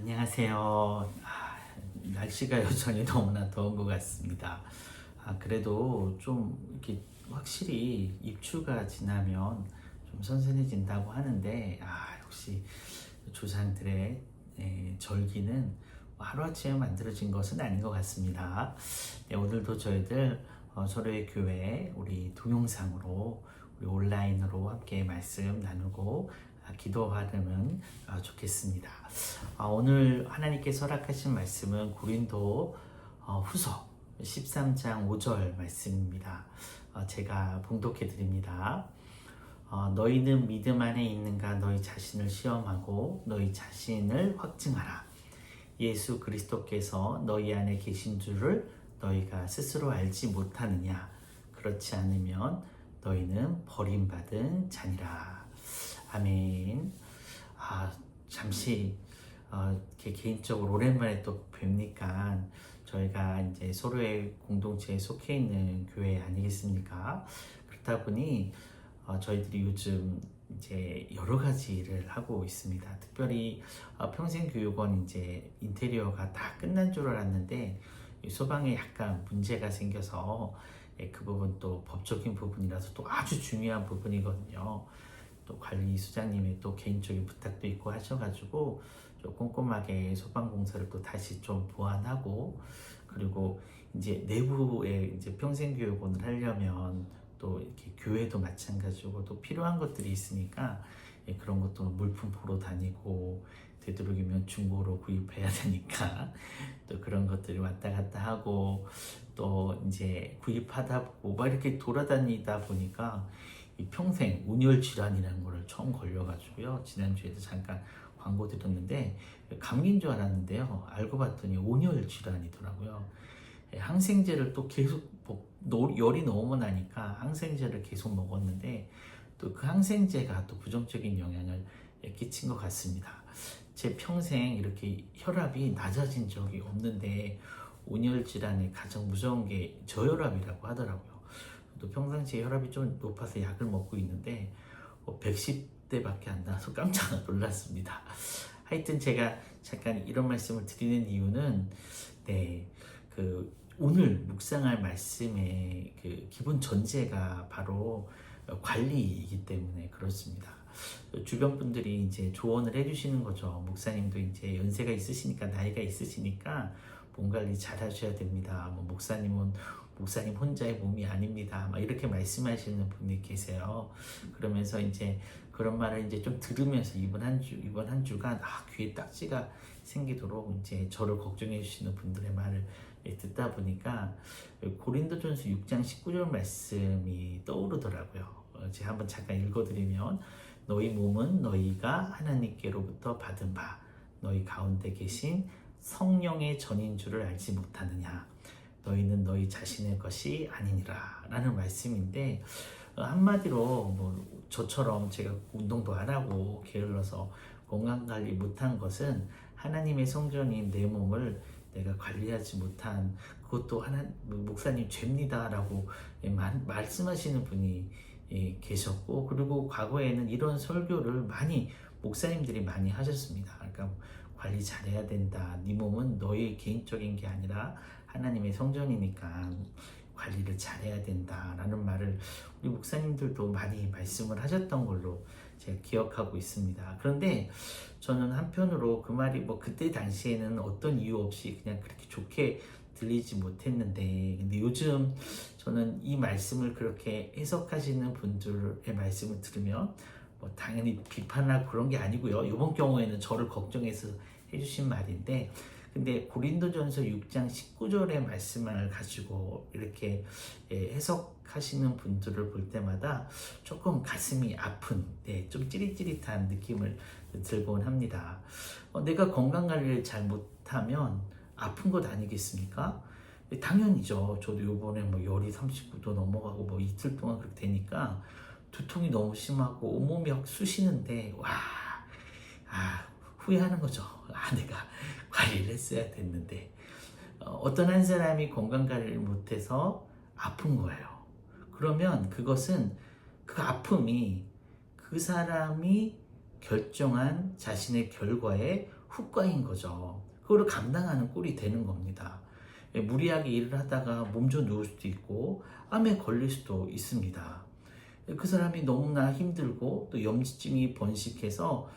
안녕하세요. 날씨가 여전히 너무나 더운 것 같습니다. 그래도 좀 이렇게 확실히 입추가 지나면 좀 선선해진다고 하는데, 역시 조상들의 절기는 하루아침에 만들어진 것은 아닌 것 같습니다. 네, 오늘도 저희들 서로의 교회 우리 동영상으로 우리 온라인으로 함께 말씀 나누고 기도하면 좋겠습니다. 오늘 하나님께서 허락하신 말씀은 고린도 후서 13장 5절 말씀입니다. 제가 봉독해 드립니다. 너희는 믿음 안에 있는가 너희 자신을 시험하고 너희 자신을 확증하라. 예수 그리스도께서 너희 안에 계신 줄을 너희가 스스로 알지 못하느냐. 그렇지 않으면 너희는 버림받은 자니라. 아멘. 잠시 이렇게 개인적으로 오랜만에 또 뵙니까 저희가 이제 서로의 공동체에 속해 있는 교회 아니겠습니까? 그렇다 보니 저희들이 요즘 이제 여러 가지 일을 하고 있습니다. 특별히 평생교육원 이제 인테리어가 다 끝난 줄 알았는데 소방에 약간 문제가 생겨서 그 부분 또 법적인 부분이라서 또 아주 중요한 부분이거든요. 또 관리수장님의 또 개인적인 부탁도 있고 하셔가지고 좀 꼼꼼하게 소방공사를 또 다시 좀 보완하고, 그리고 이제 내부에 이제 평생교육원을 하려면 또 이렇게 교회도 마찬가지고 또 필요한 것들이 있으니까 그런 것도 물품 보러 다니고 되도록이면 중고로 구입해야 되니까 또 그런 것들이 왔다 갔다 하고 또 이제 구입하다 보고 막 이렇게 돌아다니다 보니까 이 평생 온열 질환이라는 거를 처음 걸려가지고요. 지난주에도 잠깐 광고 드렸는데 감기인 줄 알았는데요. 알고 봤더니 온열 질환이더라고요. 항생제를 또 계속 열이 너무 나니까 항생제를 계속 먹었는데 또 그 항생제가 또 부정적인 영향을 끼친 것 같습니다. 제 평생 이렇게 혈압이 낮아진 적이 없는데 온열 질환의 가장 무서운 게 저혈압이라고 하더라고요. 또 평상시에 혈압이 좀 높아서 약을 먹고 있는데 110대밖에 안 나서 깜짝 놀랐습니다. 하여튼 제가 잠깐 이런 말씀을 드리는 이유는 오늘 묵상할 말씀의 그 기본 전제가 바로 관리이기 때문에 그렇습니다. 주변 분들이 이제 조언을 해주시는 거죠. 목사님도 이제 연세가 있으시니까 나이가 있으시니까 몸 관리 잘 하셔야 됩니다. 목사님 혼자의 몸이 아닙니다. 막 이렇게 말씀하시는 분이 계세요. 그러면서 이제 그런 말을 이제 좀 들으면서 이번 한 주간 귀에 딱지가 생기도록 이제 저를 걱정해 주시는 분들의 말을 듣다 보니까 고린도전서 6장 19절 말씀이 떠오르더라고요. 제가 한번 잠깐 읽어드리면, 너희 몸은 너희가 하나님께로부터 받은 바 너희 가운데 계신 성령의 전인 줄을 알지 못하느냐. 너희는 너희 자신의 것이 아니니라 라는 말씀인데, 한마디로 저처럼 제가 운동도 안 하고 게을러서 건강관리 못한 것은 하나님의 성전인 내 몸을 내가 관리하지 못한, 그것도 목사님 죄입니다 라고 말씀하시는 분이 계셨고, 그리고 과거에는 이런 설교를 목사님들이 많이 하셨습니다. 그러니까 관리 잘해야 된다. 네 몸은 너의 개인적인 게 아니라 하나님의 성전이니까 관리를 잘해야 된다라는 말을 우리 목사님들도 많이 말씀을 하셨던 걸로 제가 기억하고 있습니다. 그런데 저는 한편으로 그 말이 그때 당시에는 어떤 이유 없이 그냥 그렇게 좋게 들리지 못했는데, 근데 요즘 저는 이 말씀을 그렇게 해석하시는 분들의 말씀을 들으면 당연히 비판하고 그런 게 아니고요. 이번 경우에는 저를 걱정해서 해주신 말인데, 근데 고린도전서 6장 19절의 말씀을 가지고 이렇게 해석하시는 분들을 볼 때마다 조금 가슴이 아픈, 좀 찌릿찌릿한 느낌을 들곤 합니다. 내가 건강관리를 잘 못하면 아픈 것 아니겠습니까? 당연히죠. 저도 요번에 열이 39도 넘어가고 이틀 동안 그렇게 되니까 두통이 너무 심하고 온몸이 쑤시는데 후회하는 거죠. 내가 관리를 했어야 됐는데. 어떤 한 사람이 건강관리를 못해서 아픈 거예요. 그러면 그것은 그 아픔이 그 사람이 결정한 자신의 결과에 후과인 거죠. 그거를 감당하는 꼴이 되는 겁니다. 무리하게 일을 하다가 몸져 누울 수도 있고 암에 걸릴 수도 있습니다. 그 사람이 너무나 힘들고 또 염증이 번식해서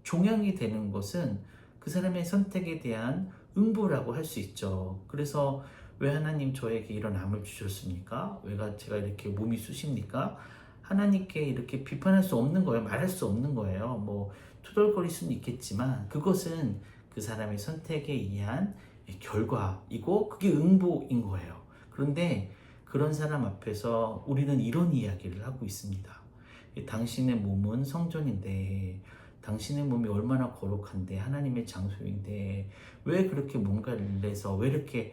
종양이 되는 것은 그 사람의 선택에 대한 응보라고 할 수 있죠. 그래서 왜 하나님 저에게 이런 암을 주셨습니까? 왜 제가 이렇게 몸이 쑤십니까? 하나님께 이렇게 비판할 수 없는 거예요. 말할 수 없는 거예요. 뭐 투덜거릴 수는 있겠지만 그것은 그 사람의 선택에 의한 결과이고 그게 응보인 거예요. 그런데 그런 사람 앞에서 우리는 이런 이야기를 하고 있습니다. 당신의 몸은 성전인데 당신의 몸이 얼마나 거룩한데 하나님의 장소인데 왜 그렇게 뭔가를 내서 왜 이렇게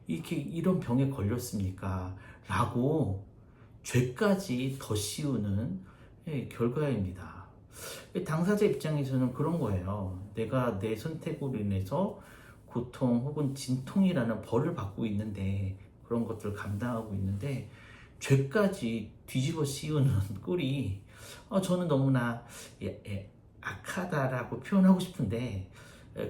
이런 병에 걸렸습니까? 라고 죄까지 더 씌우는 결과입니다. 당사자 입장에서는 그런 거예요. 내가 내 선택으로 인해서 고통 혹은 진통이라는 벌을 받고 있는데 그런 것들을 감당하고 있는데 죄까지 뒤집어 씌우는 꼴이 저는 너무나 악하다라고 표현하고 싶은데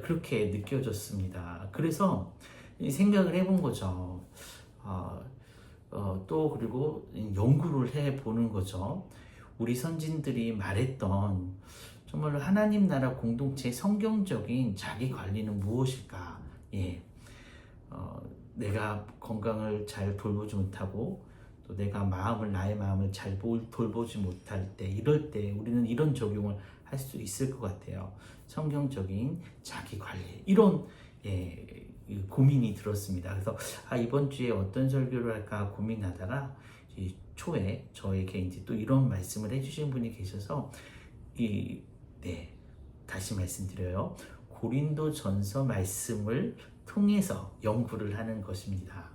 그렇게 느껴졌습니다. 그래서 생각을 해본 거죠. 또 그리고 연구를 해보는 거죠. 우리 선진들이 말했던 정말로 하나님 나라 공동체의 성경적인 자기 관리는 무엇일까? 내가 건강을 잘 돌보지 못하고 또 내가 나의 마음을 잘 돌보지 못할 때 이럴 때 우리는 이런 적용을 할 수 있을 것 같아요. 성경적인 자기 관리 이런 고민이 들었습니다. 그래서 이번 주에 어떤 설교를 할까 고민하다가 초에 저에게 이제 또 이런 말씀을 해주신 분이 계셔서 다시 말씀드려요. 고린도전서 말씀을 통해서 연구를 하는 것입니다.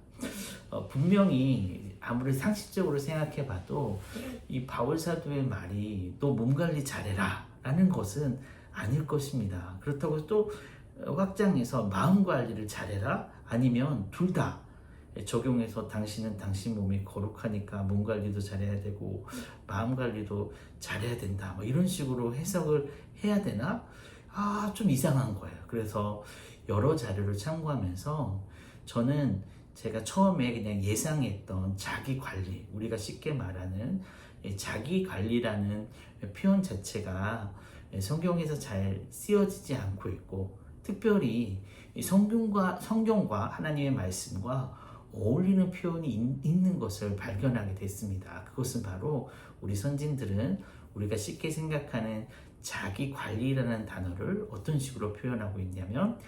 분명히 아무리 상식적으로 생각해봐도 이 바울 사도의 말이 너 몸 관리 잘해라 라는 것은 아닐 것입니다. 그렇다고 또 확장해서 마음 관리를 잘해라 아니면 둘 다 적용해서 당신은 당신 몸이 거룩하니까 몸 관리도 잘해야 되고 마음 관리도 잘해야 된다 뭐 이런 식으로 해석을 해야 되나? 좀 이상한 거예요. 그래서 여러 자료를 참고하면서 저는 제가 처음에 그냥 예상했던 자기 관리, 우리가 쉽게 말하는 자기 관리라는 표현 자체가 성경에서 잘 쓰여지지 않고 있고 특별히 성경과 하나님의 말씀과 어울리는 표현이 있는 것을 발견하게 됐습니다. 그것은 바로 우리 선진들은 우리가 쉽게 생각하는 자기 관리라는 단어를 어떤 식으로 표현하고 있냐면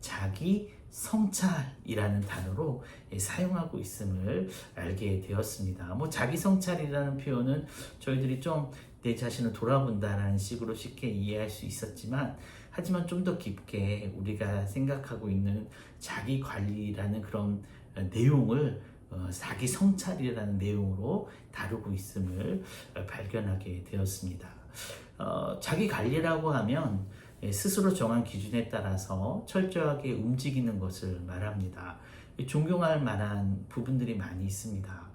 자기 성찰이라는 단어로 사용하고 있음을 알게 되었습니다. 자기 성찰이라는 표현은 저희들이 좀 내 자신을 돌아본다라는 식으로 쉽게 이해할 수 있었지만 하지만 좀 더 깊게 우리가 생각하고 있는 자기 관리라는 그런 내용을 자기 성찰이라는 내용으로 다루고 있음을 발견하게 되었습니다. 자기 관리라고 하면 스스로 정한 기준에 따라서 철저하게 움직이는 것을 말합니다. 존경할 만한 부분들이 많이 있습니다.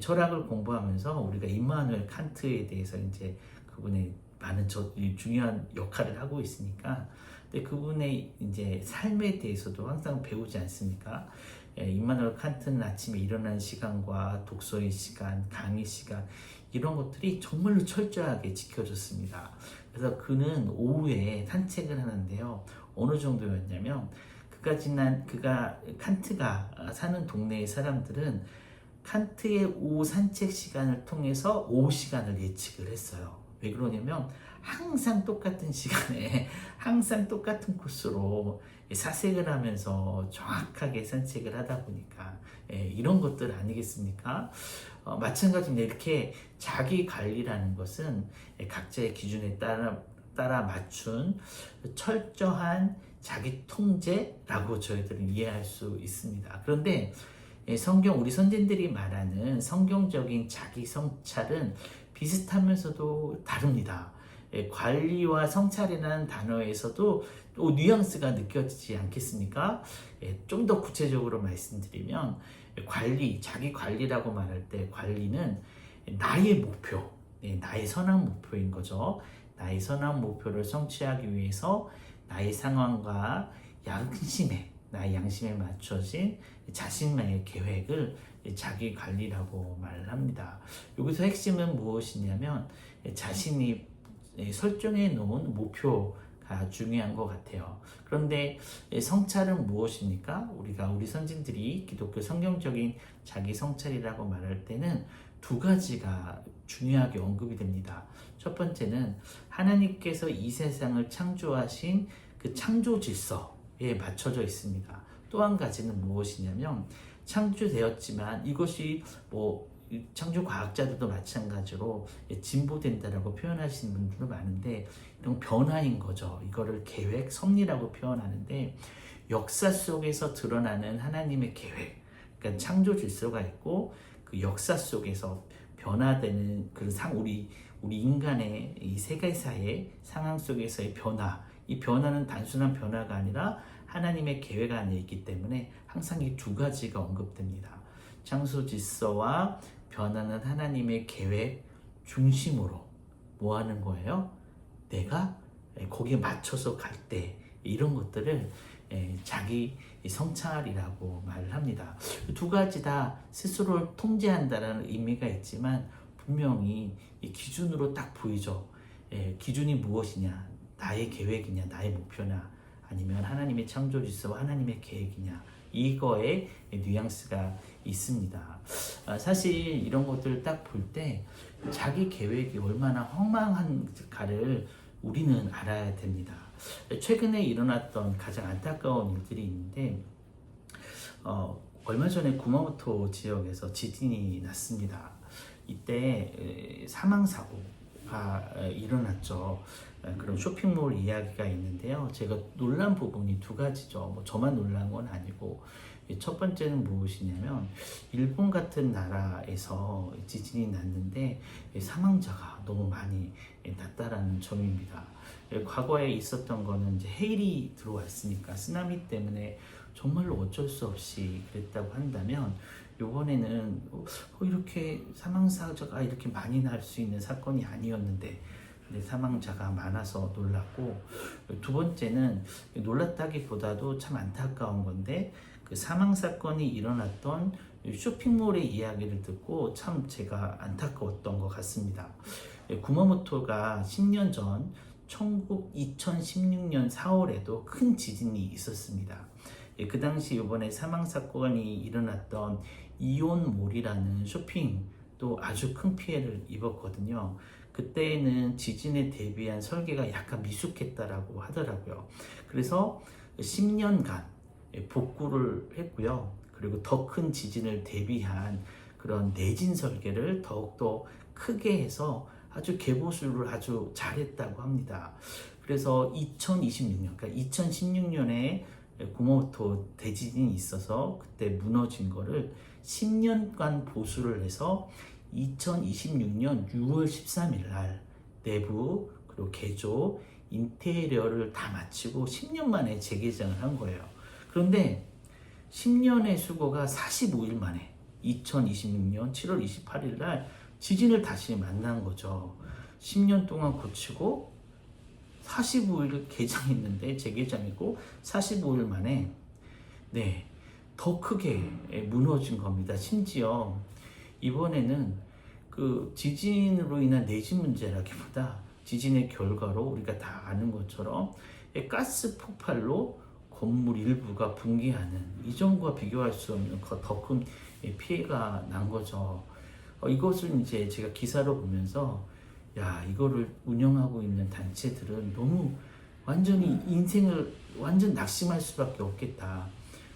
철학을 공부하면서 우리가 임마누엘 칸트에 대해서 이제 그분의 많은 중요한 역할을 하고 있으니까 근데 그분의 이제 삶에 대해서도 항상 배우지 않습니까? 임마누엘 칸트는 아침에 일어나는 시간과 독서의 시간, 강의 시간 이런 것들이 정말로 철저하게 지켜졌습니다. 그래서 그는 오후에 산책을 하는데요. 어느 정도였냐면 칸트가 사는 동네의 사람들은 칸트의 오후 산책 시간을 통해서 오후 시간을 예측을 했어요. 왜 그러냐면 항상 똑같은 시간에 항상 똑같은 코스로 사색을 하면서 정확하게 산책을 하다 보니까 이런 것들 아니겠습니까? 마찬가지입니다. 이렇게 자기 관리라는 것은 각자의 기준에 따라 맞춘 철저한 자기 통제라고 저희들은 이해할 수 있습니다. 그런데 우리 선진들이 말하는 성경적인 자기 성찰은 비슷하면서도 다릅니다. 관리와 성찰이라는 단어에서도 또 뉘앙스가 느껴지지 않겠습니까? 좀 더 구체적으로 말씀드리면 자기 관리라고 말할 때 관리는 나의 목표, 나의 선한 목표인 거죠. 나의 선한 목표를 성취하기 위해서 나의 상황과 나의 양심에 맞춰진 자신만의 계획을 자기 관리라고 말을 합니다. 여기서 핵심은 무엇이냐면 자신이 설정해 놓은 목표가 중요한 것 같아요. 그런데 성찰은 무엇입니까? 우리 선진들이 기독교 성경적인 자기 성찰이라고 말할 때는 두 가지가 중요하게 언급이 됩니다. 첫 번째는 하나님께서 이 세상을 창조하신 그 창조 질서에 맞춰져 있습니다. 또 한 가지는 무엇이냐면 창조되었지만 이것이 창조 과학자들도 마찬가지로 진보된다라고 표현하시는 분들도 많은데 이런 변화인 거죠. 이거를 계획, 섭리라고 표현하는데 역사 속에서 드러나는 하나님의 계획, 그러니까 창조 질서가 있고 그 역사 속에서 변화되는 우리 인간의 이 세계사의 상황 속에서의 변화, 이 변화는 단순한 변화가 아니라 하나님의 계획 안에 있기 때문에 항상 이 두 가지가 언급됩니다. 창조 질서와 변하는 하나님의 계획 중심으로 뭐 하는 거예요? 내가 거기에 맞춰서 갈 때 이런 것들을 자기 성찰이라고 말을 합니다. 두 가지 다 스스로를 통제한다는 의미가 있지만 분명히 이 기준으로 딱 보이죠. 기준이 무엇이냐? 나의 계획이냐? 나의 목표나 아니면 하나님의 창조 질서와 하나님의 계획이냐? 이거에 뉘앙스가 있습니다. 사실 이런 것들을 딱 볼 때 자기 계획이 얼마나 허망한가를 우리는 알아야 됩니다. 최근에 일어났던 가장 안타까운 일들이 있는데 얼마 전에 구마모토 지역에서 지진이 났습니다. 이때 사망사고가 일어났죠. 그런 쇼핑몰 이야기가 있는데요. 제가 놀란 부분이 두 가지죠. 저만 놀란 건 아니고 첫 번째는 무엇이냐면 일본 같은 나라에서 지진이 났는데 사망자가 너무 많이 났다라는 점입니다. 과거에 있었던 거는 이제 해일이 들어왔으니까 쓰나미 때문에 정말로 어쩔 수 없이 그랬다고 한다면 이번에는 이렇게 사망자가 이렇게 많이 날 수 있는 사건이 아니었는데 근데 사망자가 많아서 놀랐고 두 번째는 놀랐다기보다도 참 안타까운 건데 그 사망 사건이 일어났던 쇼핑몰의 이야기를 듣고 참 제가 안타까웠던 것 같습니다. 구마모토가 10년 전 2016년 4월에도 큰 지진이 있었습니다. 그 당시 이번에 사망 사건이 일어났던 이온몰이라는 쇼핑도 아주 큰 피해를 입었거든요. 그때는 지진에 대비한 설계가 약간 미숙했다라고 하더라고요. 그래서 10년간 복구를 했고요. 그리고 더 큰 지진을 대비한 그런 내진 설계를 더욱더 크게 해서 아주 개보수를 아주 잘했다고 합니다. 그래서 2026년, 그러니까 2016년에 구마모토 대지진이 있어서 그때 무너진 거를 10년간 보수를 해서 2026년 6월 13일 날 내부 그리고 개조 인테리어를 다 마치고 10년 만에 재개장을 한 거예요. 그런데 10년의 수고가 45일 만에 2026년 7월 28일 날 지진을 다시 만난 거죠. 10년 동안 고치고 45일 개장했는데 재개장했고 45일 만에 더 크게 무너진 겁니다. 심지어 이번에는 그 지진으로 인한 내진 문제라기보다 지진의 결과로 우리가 다 아는 것처럼 가스 폭발로 건물 일부가 붕괴하는 이전과 비교할 수 없는 더 큰 피해가 난 거죠. 이것을 이제 제가 기사로 보면서 이거를 운영하고 있는 단체들은 너무 완전히 인생을 완전 낙심할 수밖에 없겠다.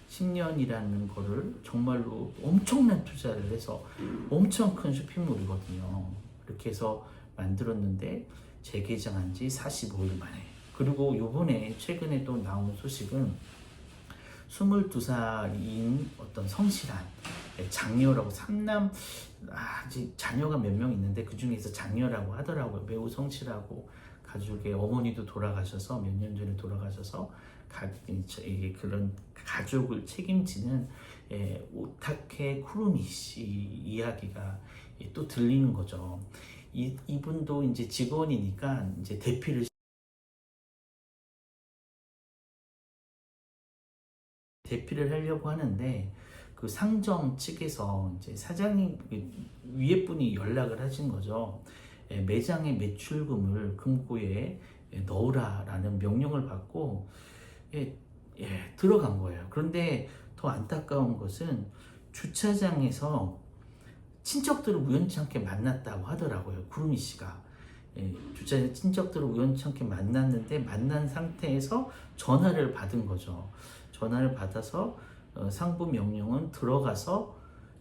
10년이라는 거를 정말로 엄청난 투자를 해서 엄청 큰 쇼핑몰이거든요. 그렇게 해서 만들었는데 재개장한 지 45일 만에. 그리고 요번에 최근에 또 나온 소식은 22살인 어떤 성실한 장녀라고 아직 자녀가 몇 명 있는데 그 중에서 장녀라고 하더라고요. 매우 성실하고 가족의 어머니도 돌아가셔서 몇 년 전에 돌아가셔서 그런 가족을 책임지는 오타케 쿠루미 씨 이야기가 또 들리는 거죠. 이분도 이제 직원이니까 이제 대피를 대피를 하려고 하는데 그 상점 측에서 이제 사장님 위에 분이 연락을 하신 거죠. 매장의 매출금을 금고에 넣으라라는 명령을 받고 들어간 거예요. 그런데 더 안타까운 것은 주차장에서 친척들을 우연찮게 만났다고 하더라고요. 구름이 씨가. 주차장에 친척들을 우연찮게 만났는데 만난 상태에서 전화를 받은 거죠. 전화를 받아서 상부 명령은 들어가서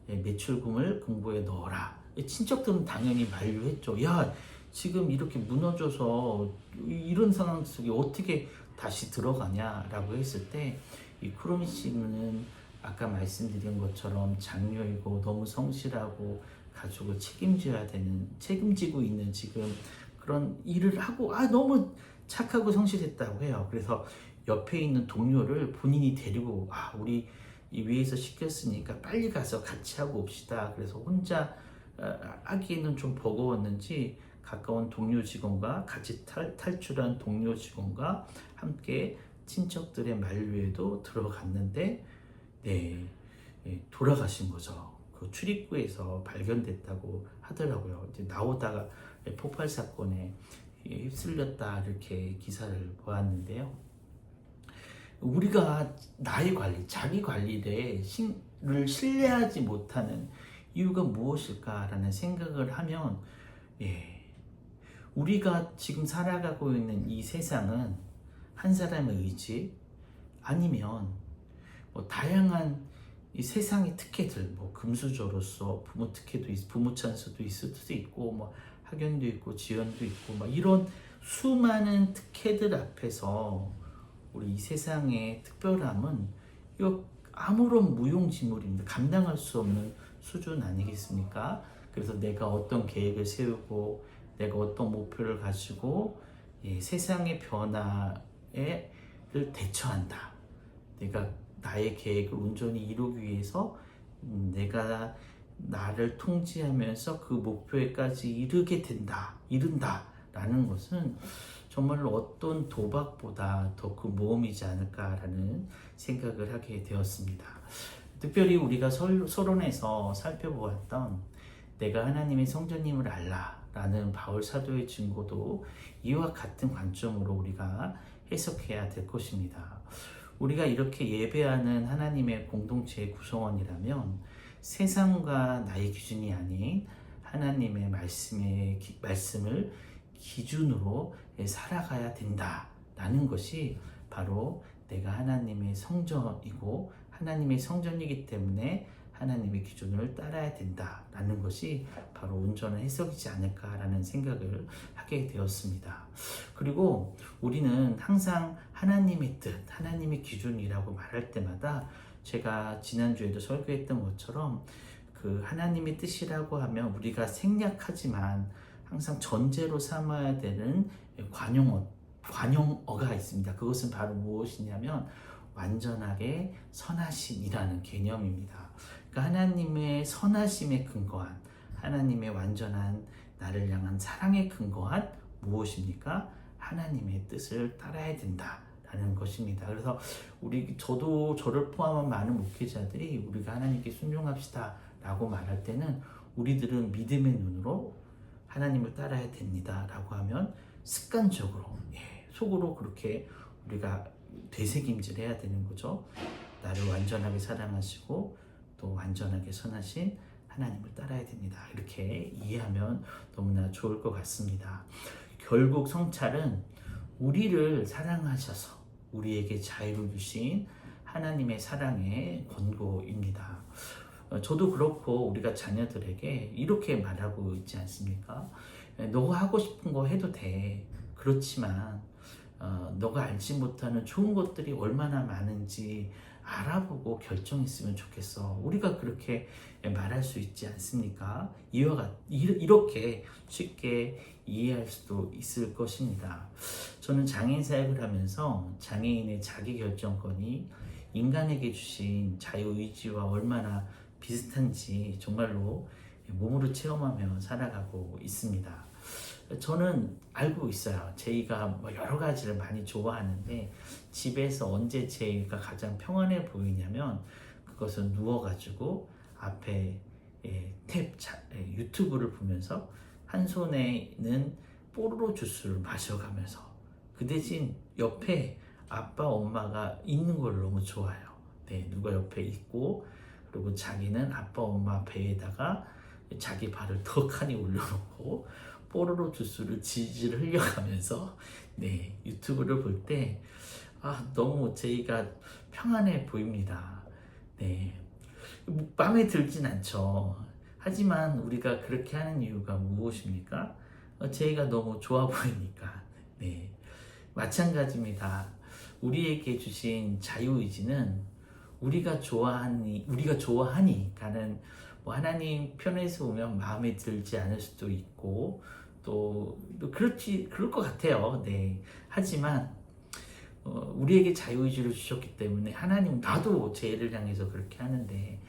매출금을 금고에 넣어라. 친척들은 당연히 만류했죠. 야, 지금 이렇게 무너져서 이런 상황 속에 어떻게 다시 들어가냐라고 했을 때 이 쿠로미 씨는 아까 말씀드린 것처럼 장녀이고 너무 성실하고 가족을 책임지고 있는 지금 그런 일을 하고 너무 착하고 성실했다고 해요. 그래서 옆에 있는 동료를 본인이 데리고 우리 이 위에서 시켰으니까 빨리 가서 같이 하고 옵시다. 그래서 혼자 하기에는 좀 버거웠는지 가까운 동료 직원과 같이 탈출한 동료 직원과 함께 친척들의 만류에도 들어갔는데 돌아가신 거죠. 그 출입구에서 발견됐다고 하더라고요. 이제 나오다가 폭발 사건에 휩쓸렸다 이렇게 기사를 보았는데요. 우리가 나의 관리, 자기 관리를 신뢰하지 못하는 이유가 무엇일까라는 생각을 하면 우리가 지금 살아가고 있는 이 세상은 한 사람의 의지 아니면 다양한 이 세상의 특혜들, 금수저로서 부모 특혜도 부모 찬스도 있을 수도 있고 학연도 있고 지연도 있고 이런 수많은 특혜들 앞에서 우리 이 세상의 특별함은 이거 아무런 무용지물입니다. 감당할 수 없는 수준 아니겠습니까? 그래서 내가 어떤 계획을 세우고 내가 어떤 목표를 가지고 세상의 변화를 대처한다. 내가 나의 계획을 온전히 이루기 위해서 내가 나를 통제하면서 그 목표에까지 이른다 라는 것은 정말로 어떤 도박보다 더 그 모험이지 않을까라는 생각을 하게 되었습니다. 특별히 우리가 서론에서 살펴보았던 내가 하나님의 성전임을 알라라는 바울 사도의 증거도 이와 같은 관점으로 우리가 해석해야 될 것입니다. 우리가 이렇게 예배하는 하나님의 공동체의 구성원이라면 세상과 나의 기준이 아닌 하나님의 말씀을 기준으로 살아가야 된다라는 것이 바로 내가 하나님의 성전이고 하나님의 성전이기 때문에 하나님의 기준을 따라야 된다라는 것이 바로 온전한 해석이지 않을까라는 생각을 하게 되었습니다. 그리고 우리는 항상 하나님의 뜻, 하나님의 기준이라고 말할 때마다 제가 지난주에도 설교했던 것처럼 그 하나님의 뜻이라고 하면 우리가 생략하지만 항상 전제로 삼아야 되는 관용어가 있습니다. 그것은 바로 무엇이냐면 완전하게 선하심이라는 개념입니다. 그러니까 하나님의 선하심에 근거한 하나님의 완전한 나를 향한 사랑에 근거한 무엇입니까? 하나님의 뜻을 따라야 된다라는 것입니다. 그래서 저도 저를 포함한 많은 목회자들이 우리가 하나님께 순종합시다 라고 말할 때는 우리들은 믿음의 눈으로 하나님을 따라야 됩니다 라고 하면 습관적으로 속으로 그렇게 우리가 되새김질 해야 되는 거죠. 나를 완전하게 사랑하시고 또 완전하게 선하신 하나님을 따라야 됩니다. 이렇게 이해하면 너무나 좋을 것 같습니다. 결국 성찰은 우리를 사랑하셔서 우리에게 자유를 주신 하나님의 사랑의 권고입니다. 저도 그렇고 우리가 자녀들에게 이렇게 말하고 있지 않습니까? 너가 하고 싶은 거 해도 돼. 그렇지만 너가 알지 못하는 좋은 것들이 얼마나 많은지 알아보고 결정했으면 좋겠어. 우리가 그렇게 말할 수 있지 않습니까? 이렇게 쉽게 이해할 수도 있을 것입니다. 저는 장애인 사역을 하면서 장애인의 자기결정권이 인간에게 주신 자유의지와 얼마나 비슷한지 정말로 몸으로 체험하며 살아가고 있습니다. 저는 알고 있어요. 제이가 뭐 여러 가지를 많이 좋아하는데 집에서 언제 제이가 가장 평안해 보이냐면 그것은 누워가지고 앞에 유튜브를 보면서 한 손에는 뽀로로 주스를 마셔가면서 그 대신 옆에 아빠 엄마가 있는 걸 너무 좋아해요. 네, 누가 옆에 있고 그리고 자기는 아빠 엄마 배에다가 자기 발을 덕하니 올려놓고 뽀로로 주스를 질질 흘려가면서 네, 유튜브를 볼 때 너무 제이가 평안해 보입니다. 네, 마음에 들진 않죠. 하지만 우리가 그렇게 하는 이유가 무엇입니까? 제이가 너무 좋아 보이니까. 네, 마찬가지입니다. 우리에게 주신 자유의지는 우리가 좋아하니 가는 뭐 하나님 편에서 보면 마음에 들지 않을 수도 있고 또 그럴 것 같아요. 네. 하지만 우리에게 자유의지를 주셨기 때문에 하나님, 나도 죄를 향해서 그렇게 하는데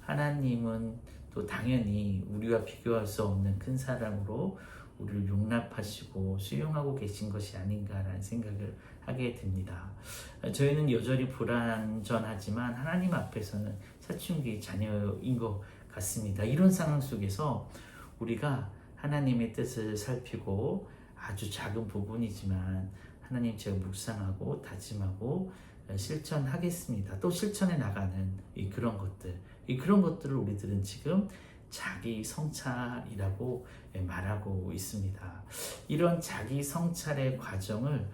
하나님은 또 당연히 우리와 비교할 수 없는 큰 사랑으로 우리를 용납하시고 수용하고 계신 것이 아닌가라는 생각을 하게 됩니다. 저희는 여전히 불완전하지만 하나님 앞에서는 사춘기 자녀인 것 같습니다. 이런 상황 속에서 우리가 하나님의 뜻을 살피고 아주 작은 부분이지만 하나님 제가 묵상하고 다짐하고 실천하겠습니다. 또 실천해 나가는 그런 것들을 우리들은 지금 자기 성찰이라고 말하고 있습니다. 이런 자기 성찰의 과정을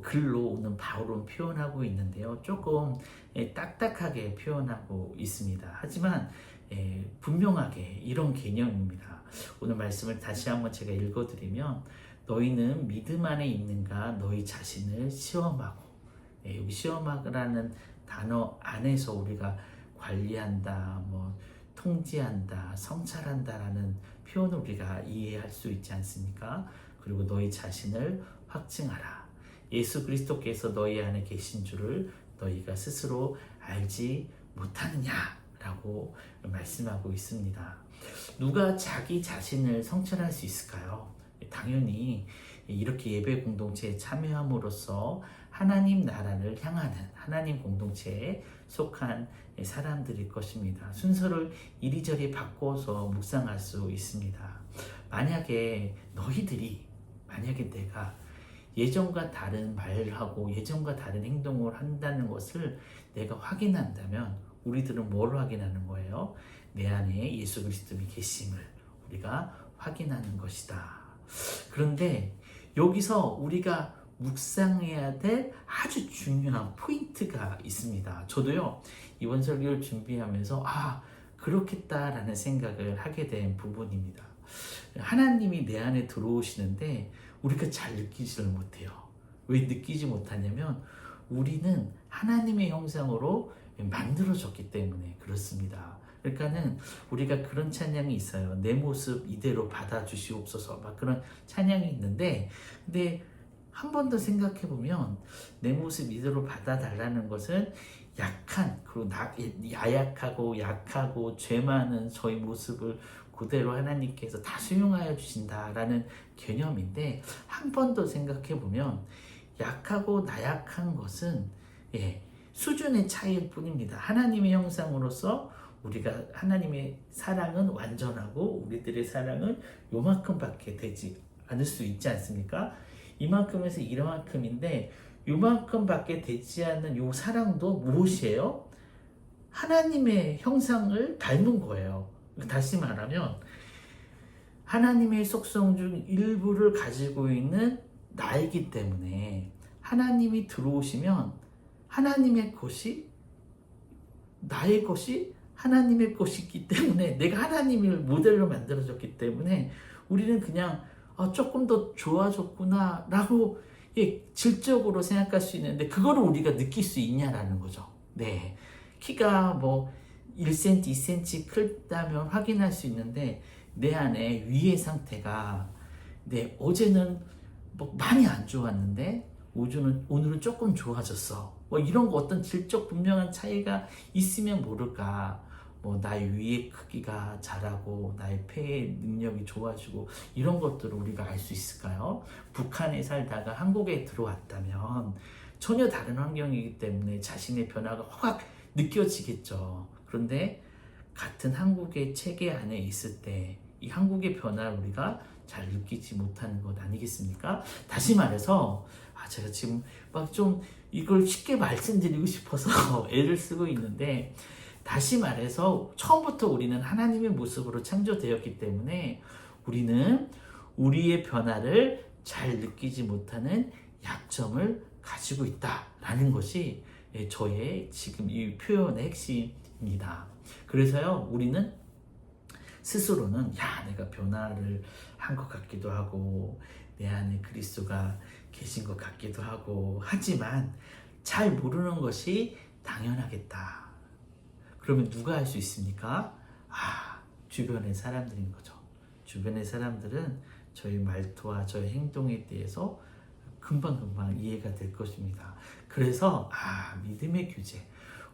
글로 오는 바울은 표현하고 있는데요. 조금 딱딱하게 표현하고 있습니다. 하지만 분명하게 이런 개념입니다. 오늘 말씀을 다시 한번 제가 읽어드리면 너희는 믿음 안에 있는가 너희 자신을 시험하고 여기 시험하라는 단어 안에서 우리가 관리한다, 통제한다, 성찰한다라는 표현을 우리가 이해할 수 있지 않습니까? 그리고 너희 자신을 확증하라. 예수 그리스도께서 너희 안에 계신 줄을 너희가 스스로 알지 못하느냐라고 말씀하고 있습니다. 누가 자기 자신을 성찰할 수 있을까요? 당연히 이렇게 예배 공동체에 참여함으로써 하나님 나라를 향하는 하나님 공동체에 속한 사람들일 것입니다. 순서를 이리저리 바꿔서 묵상할 수 있습니다. 만약에 내가 예전과 다른 말을 하고 예전과 다른 행동을 한다는 것을 내가 확인한다면 우리들은 뭘 확인하는 거예요? 내 안에 예수 그리스도님이 계심을 우리가 확인하는 것이다. 그런데 여기서 우리가 묵상해야 될 아주 중요한 포인트가 있습니다. 저도요, 이번 설교를 준비하면서 그렇겠다라는 생각을 하게 된 부분입니다. 하나님이 내 안에 들어오시는데 우리가 잘 느끼지를 못해요. 왜 느끼지 못하냐면 우리는 하나님의 형상으로 만들어졌기 때문에 그렇습니다. 그러니까는 우리가 그런 찬양이 있어요. 내 모습 이대로 받아주시옵소서, 막 그런 찬양이 있는데, 근데 한 번 더 생각해 보면 내 모습 이대로 받아달라는 것은 약한, 그리고 야약하고 약하고 죄 많은 저희 모습을 그대로 하나님께서 다 수용하여 주신다라는 개념인데, 한 번 더 생각해 보면 약하고 나약한 것은 수준의 차이일 뿐입니다. 하나님의 형상으로서 우리가 하나님의 사랑은 완전하고 우리들의 사랑은 요만큼밖에 되지 않을 수 있지 않습니까? 이만큼에서 이만큼인데 요만큼밖에 되지 않는 요 사랑도 무엇이에요? 하나님의 형상을 닮은 거예요. 다시 말하면 하나님의 속성 중 일부를 가지고 있는 나이기 때문에 하나님이 들어오시면 하나님의 것이 나의 것이 하나님의 것이기 때문에, 내가 하나님을 모델로 만들어졌기 때문에 우리는 그냥 조금 더 좋아졌구나 라고 질적으로 생각할 수 있는데, 그거를 우리가 느낄 수 있냐라는 거죠. 네, 키가 1cm, 2cm 크다면 확인할 수 있는데 내 안에 위의 상태가 어제는 많이 안 좋았는데 오늘은 조금 좋아졌어. 이런 거 어떤 질적 분명한 차이가 있으면 모를까. 뭐 나의 위의 크기가 자라고 나의 폐의 능력이 좋아지고 이런 것들을 우리가 알 수 있을까요? 북한에 살다가 한국에 들어왔다면 전혀 다른 환경이기 때문에 자신의 변화가 확 느껴지겠죠. 그런데 같은 한국의 체계 안에 있을 때 이 한국의 변화를 우리가 잘 느끼지 못하는 것 아니겠습니까? 다시 말해서 제가 지금 막 좀 이걸 쉽게 말씀드리고 싶어서 애를 쓰고 있는데, 다시 말해서 처음부터 우리는 하나님의 모습으로 창조되었기 때문에 우리는 우리의 변화를 잘 느끼지 못하는 약점을 가지고 있다라는 것이 저의 지금 이 표현의 핵심입니다. 그래서요, 우리는 스스로는 내가 변화를 한 것 같기도 하고 내 안에 그리스도가 계신 것 같기도 하고 하지만 잘 모르는 것이 당연하겠다. 그러면 누가 할 수 있습니까? 주변의 사람들인 거죠. 주변의 사람들은 저희 말투와 저희 행동에 대해서 금방금방 이해가 될 것입니다. 그래서 믿음의 규제,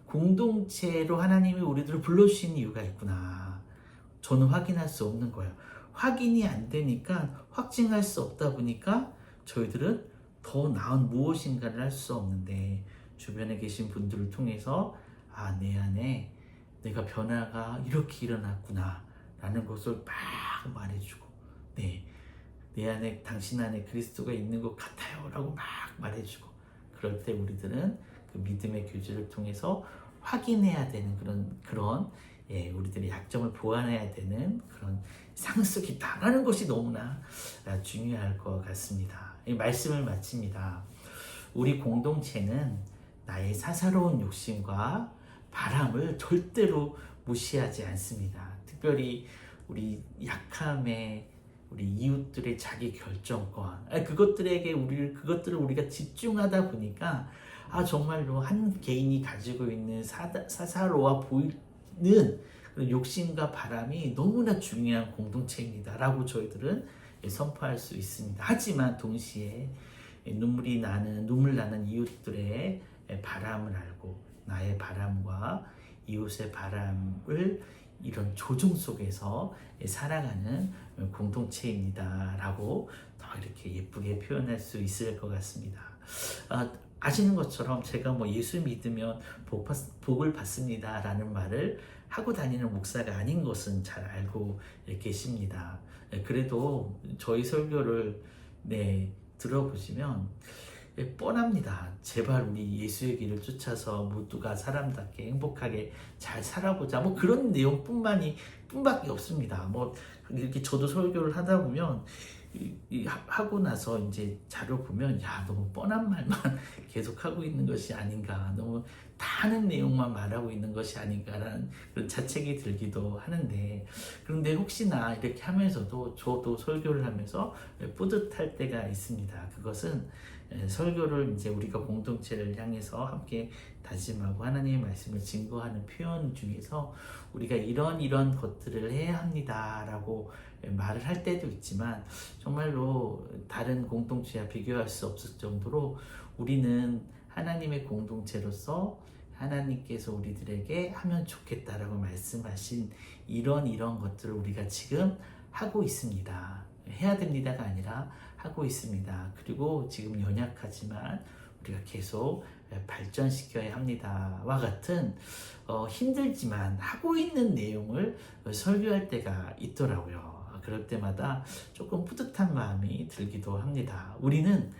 공동체로 하나님이 우리들을 불러주신 이유가 있구나. 저는 확인할 수 없는 거예요. 확인이 안 되니까, 확증할 수 없다 보니까 저희들은 더 나은 무엇인가를 할 수 없는데, 주변에 계신 분들을 통해서 내 안에 내가 변화가 이렇게 일어났구나 라는 것을 막 말해주고, 내 안에, 당신 안에 그리스도가 있는 것 같아요 라고 막 말해주고, 그럴 때 우리들은 그 믿음의 교제를 통해서 확인해야 되는 그런 우리들의 약점을 보완해야 되는 그런 상속이다라는 것이 너무나 중요할 것 같습니다. 이 말씀을 마칩니다. 우리 공동체는 나의 사사로운 욕심과 바람을 절대로 무시하지 않습니다. 특별히 우리 약함에 우리 이웃들의 자기 결정권, 그것들을 우리가 집중하다 보니까 정말로 한 개인이 가지고 있는 사사로워 보이는 욕심과 바람이 너무나 중요한 공동체입니다라고 저희들은 선포할 수 있습니다. 하지만 동시에 눈물 나는 이웃들의 바람을 알고 나의 바람과 이웃의 바람을 이런 조정 속에서 살아가는 공동체입니다라고 더 이렇게 예쁘게 표현할 수 있을 것 같습니다. 아시는 것처럼 제가 예수 믿으면 복을 받습니다라는 말을 하고 다니는 목사가 아닌 것은 잘 알고 계십니다. 그래도 저희 설교를 들어보시면 뻔합니다. 제발 우리 예수의 길을 쫓아서 모두가 사람답게 행복하게 잘 살아보자. 그런 내용뿐밖에 없습니다. 이렇게 저도 설교를 하다 보면 하고 나서 이제 자료 보면 너무 뻔한 말만 계속 하고 있는 것이 아닌가, 너무 다 아는 내용만 말하고 있는 것이 아닌가라는 그런 자책이 들기도 하는데, 그런데 혹시나 이렇게 하면서도 저도 설교를 하면서 뿌듯할 때가 있습니다. 그것은 설교를 이제 우리가 공동체를 향해서 함께 다짐하고 하나님의 말씀을 증거하는 표현 중에서 우리가 이런 것들을 해야 합니다라고 말을 할 때도 있지만, 정말로 다른 공동체와 비교할 수 없을 정도로 우리는 하나님의 공동체로서 하나님께서 우리들에게 하면 좋겠다라고 말씀하신 이런 것들을 우리가 지금 하고 있습니다. 해야 됩니다가 아니라 하고 있습니다. 그리고 지금 연약하지만 우리가 계속 발전시켜야 합니다와 같은 힘들지만 하고 있는 내용을 설교할 때가 있더라고요. 그럴 때마다 조금 뿌듯한 마음이 들기도 합니다. 우리는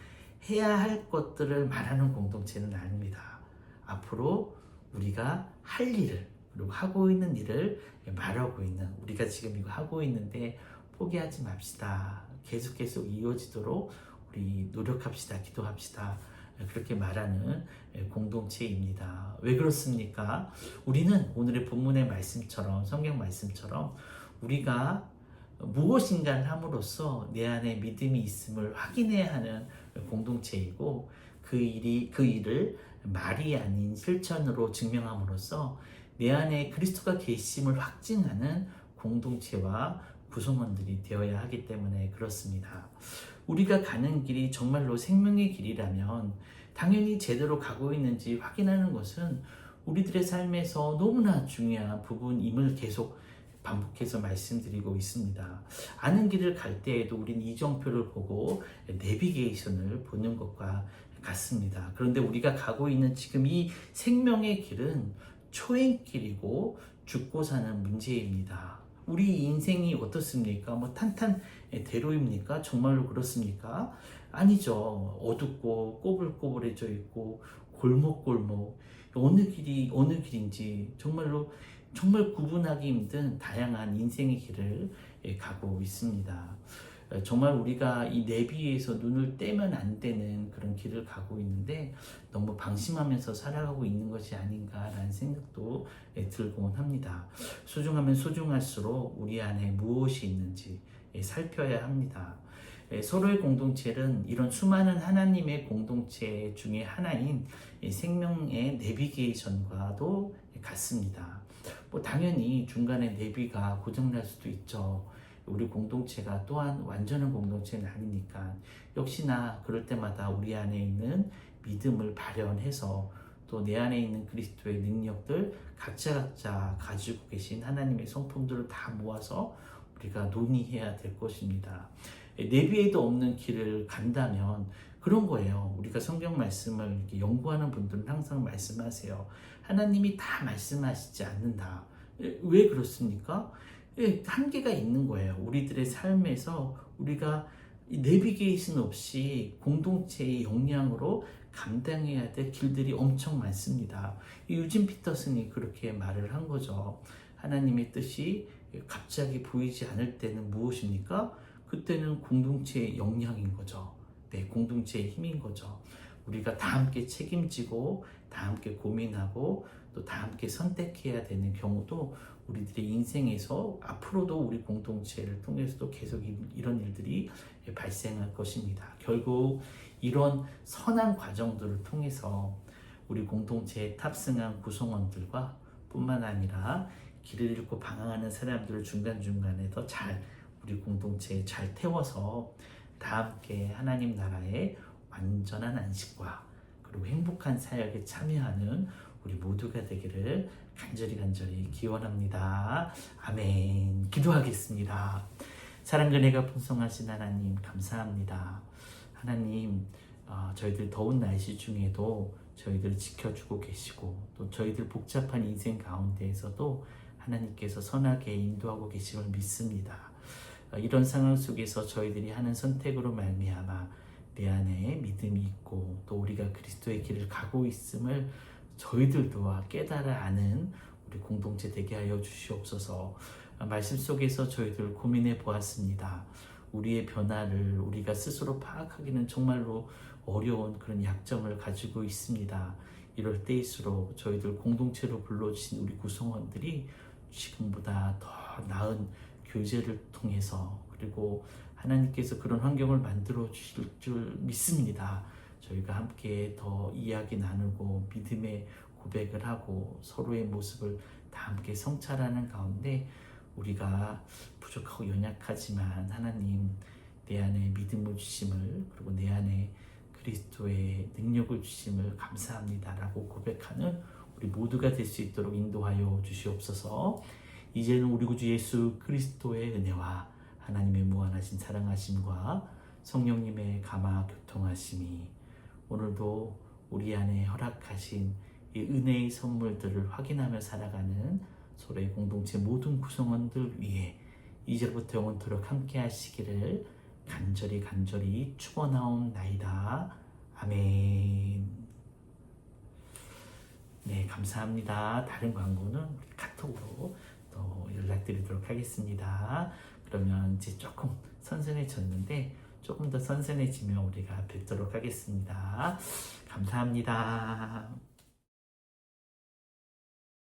해야 할 것들을 말하는 공동체는 아닙니다. 앞으로 우리가 할 일을, 그리고 하고 있는 일을 말하고 있는, 우리가 지금 이거 하고 있는데 포기하지 맙시다. 계속 이어지도록 우리 노력합시다. 기도합시다. 그렇게 말하는 공동체입니다. 왜 그렇습니까? 우리는 오늘의 본문의 말씀처럼, 성경 말씀처럼 우리가 무엇인가를 함으로써 내 안에 믿음이 있음을 확인해야 하는 공동체이고, 그 일을 말이 아닌 실천으로 증명함으로써 내 안에 그리스도가 계심을 확증하는 공동체와 구성원들이 되어야 하기 때문에 그렇습니다. 우리가 가는 길이 정말로 생명의 길이라면 당연히 제대로 가고 있는지 확인하는 것은 우리들의 삶에서 너무나 중요한 부분임을 계속 반복해서 말씀드리고 있습니다. 아는 길을 갈 때에도 우린 이정표를 보고 내비게이션을 보는 것과 같습니다. 그런데 우리가 가고 있는 지금 이 생명의 길은 초행길이고 죽고 사는 문제입니다. 우리 인생이 어떻습니까? 뭐 탄탄대로입니까? 정말로 그렇습니까? 아니죠. 어둡고 꼬불꼬불해져 있고 골목골목 어느 길인지 정말 구분하기 힘든 다양한 인생의 길을 가고 있습니다. 정말 우리가 이 내비에서 눈을 떼면 안 되는 그런 길을 가고 있는데 너무 방심하면서 살아가고 있는 것이 아닌가라는 생각도 들곤 합니다. 소중하면 소중할수록 우리 안에 무엇이 있는지 살펴야 합니다. 서로의 공동체는 이런 수많은 하나님의 공동체 중에 하나인 생명의 내비게이션과도 같습니다. 뭐 당연히 중간에 내비가 고장날 수도 있죠. 우리 공동체가 또한 완전한 공동체는 아니니까 역시나 그럴 때마다 우리 안에 있는 믿음을 발현해서 또 내 안에 있는 그리스도의 능력들 각자 가지고 계신 하나님의 성품들을 다 모아서 우리가 논의해야 될 것입니다. 내비에도 없는 길을 간다면 그런 거예요. 우리가 성경 말씀을 이렇게 연구하는 분들은 항상 말씀하세요. 하나님이 다 말씀하시지 않는다. 왜 그렇습니까? 한계가 있는 거예요. 우리들의 삶에서 우리가 내비게이션 없이 공동체의 역량으로 감당해야 될 길들이 엄청 많습니다. 유진 피터슨이 그렇게 말을 한 거죠. 하나님의 뜻이 갑자기 보이지 않을 때는 무엇입니까? 그때는 공동체의 역량인 거죠. 네, 공동체의 힘인 거죠. 우리가 다 함께 책임지고 다 함께 고민하고 또 다 함께 선택해야 되는 경우도 우리들의 인생에서 앞으로도 우리 공동체를 통해서도 계속 이런 일들이 발생할 것입니다. 결국 이런 선한 과정들을 통해서 우리 공동체에 탑승한 구성원들과 뿐만 아니라 길을 잃고 방황하는 사람들을 중간중간에 더 잘 우리 공동체에 잘 태워서 다 함께 하나님 나라의 완전한 안식과 그리고 행복한 사역에 참여하는 우리 모두가 되기를 간절히 기원합니다. 아멘. 기도하겠습니다. 사랑 은혜가 풍성하신 하나님 감사합니다. 하나님 저희들 더운 날씨 중에도 저희들을 지켜주고 계시고 또 저희들 복잡한 인생 가운데에서도 하나님께서 선하게 인도하고 계심을 믿습니다. 이런 상황 속에서 저희들이 하는 선택으로 말미암아 내 안에 믿음이 있고 또 우리가 그리스도의 길을 가고 있음을 저희들도 깨달아 아는 우리 공동체 되게 하여 주시옵소서. 말씀 속에서 저희들 고민해 보았습니다. 우리의 변화를 우리가 스스로 파악하기는 정말로 어려운 그런 약점을 가지고 있습니다. 이럴 때일수록 저희들 공동체로 불러주신 우리 구성원들이 지금보다 더 나은 교제를 통해서 그리고 하나님께서 그런 환경을 만들어 주실 줄 믿습니다. 저희가 함께 더 이야기 나누고 믿음의 고백을 하고 서로의 모습을 다 함께 성찰하는 가운데 우리가 부족하고 연약하지만 하나님 내 안에 믿음을 주심을 그리고 내 안에 그리스도의 능력을 주심을 감사합니다 라고 고백하는 우리 모두가 될 수 있도록 인도하여 주시옵소서. 이제는 우리 구주 예수 그리스도의 은혜와 하나님의 무한하신 사랑하심과 성령님의 감화 교통하심이 오늘도 우리 안에 허락하신 이 은혜의 선물들을 확인하며 살아가는 서로의 공동체 모든 구성원들 위해 이제부터 영원토록 함께 하시기를 간절히 축원하옵나이다. 아멘. 네, 감사합니다. 다른 광고는 카톡으로 또 연락드리도록 하겠습니다. 그러면 이제 조금 선선해졌는데 조금 더 선선해지면 우리가 뵙도록 하겠습니다. 감사합니다.